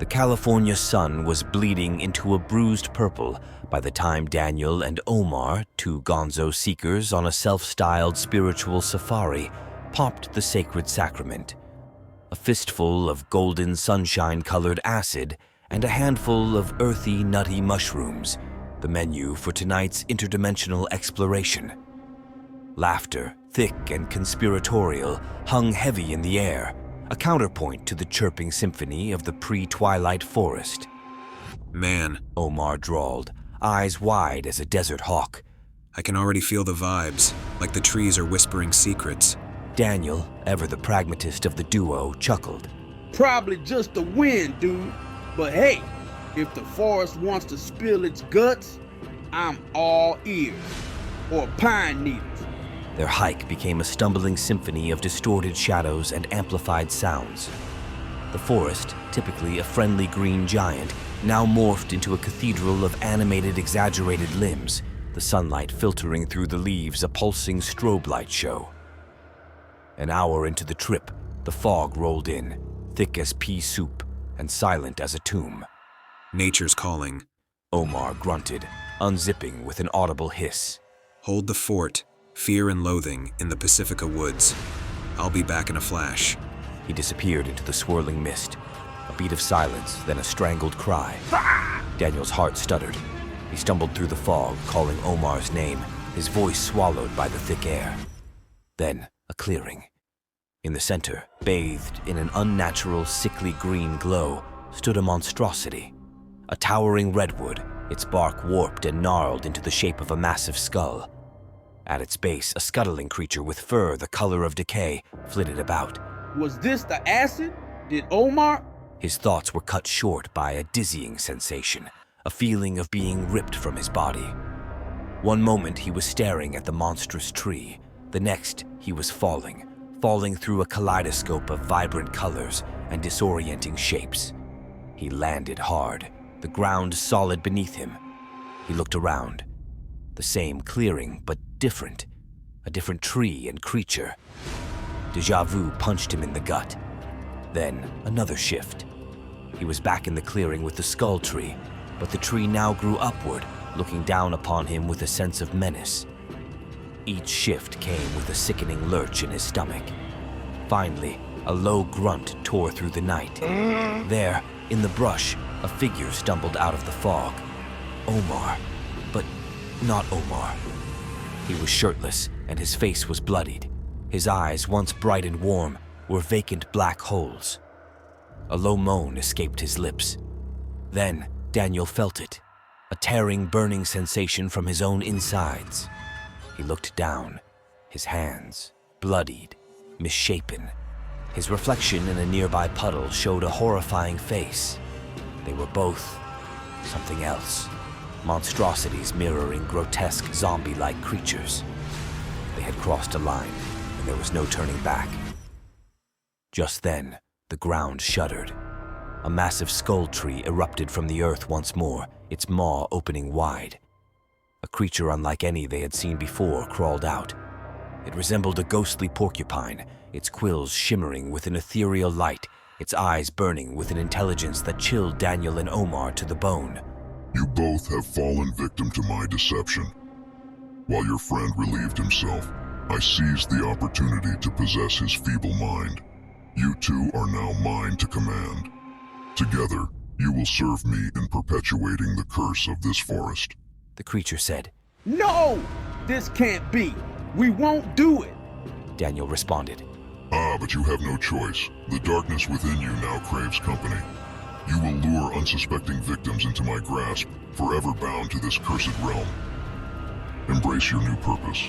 The California sun was bleeding into a bruised purple by the time Daniel and Omar, two gonzo seekers on a self-styled spiritual safari, popped the sacred sacrament. A fistful of golden sunshine-colored acid and a handful of earthy, nutty mushrooms, the menu for tonight's interdimensional exploration. Laughter, thick and conspiratorial, hung heavy in the air, a counterpoint to the chirping symphony of the pre-twilight forest. Man, Omar drawled, eyes wide as a desert hawk. I can already feel the vibes, like the trees are whispering secrets. Daniel, ever the pragmatist of the duo, chuckled. Probably just the wind, dude. But hey, if the forest wants to spill its guts, I'm all ears. Or pine needles. Their hike became a stumbling symphony of distorted shadows and amplified sounds. The forest, typically a friendly green giant, now morphed into a cathedral of animated, exaggerated limbs, the sunlight filtering through the leaves a pulsing strobe light show. An hour into the trip, the fog rolled in, thick as pea soup and silent as a tomb. Nature's calling. Omar grunted, unzipping with an audible hiss. Hold the fort. Fear and loathing in the Pacifica woods. I'll be back in a flash. He disappeared into the swirling mist. A beat of silence, then a strangled cry. Daniel's heart stuttered. He stumbled through the fog, calling Omar's name, his voice swallowed by the thick air. Then, a clearing. In the center, bathed in an unnatural, sickly green glow, stood a monstrosity. A towering redwood, its bark warped and gnarled into the shape of a massive skull. At its base, a scuttling creature with fur the color of decay flitted about. Was this the acid? Did Omar? His thoughts were cut short by a dizzying sensation, a feeling of being ripped from his body. One moment he was staring at the monstrous tree. The next, he was falling through a kaleidoscope of vibrant colors and disorienting shapes. He landed hard, the ground solid beneath him. He looked around. The same clearing, but different. A different tree and creature. Déjà vu punched him in the gut. Then, another shift. He was back in the clearing with the skull tree, but the tree now grew upward, looking down upon him with a sense of menace. Each shift came with a sickening lurch in his stomach. Finally, a low grunt tore through the night. There, in the brush, a figure stumbled out of the fog. Omar, but not Omar. He was shirtless, and his face was bloodied. His eyes, once bright and warm, were vacant black holes. A low moan escaped his lips. Then, Daniel felt it, a tearing, burning sensation from his own insides. He looked down, his hands, bloodied, misshapen. His reflection in a nearby puddle showed a horrifying face. They were both something else. Monstrosities mirroring grotesque zombie-like creatures. They had crossed a line, and there was no turning back. Just then, the ground shuddered. A massive skull tree erupted from the earth once more, its maw opening wide. A creature unlike any they had seen before crawled out. It resembled a ghostly porcupine, its quills shimmering with an ethereal light, its eyes burning with an intelligence that chilled Daniel and Omar to the bone. You both have fallen victim to my deception. While your friend relieved himself, I seized the opportunity to possess his feeble mind. You two are now mine to command. Together, you will serve me in perpetuating the curse of this forest. The creature said. No! This can't be. We won't do it. Daniel responded. But you have no choice. The darkness within you now craves company. You will lure unsuspecting victims into my grasp, forever bound to this cursed realm. Embrace your new purpose.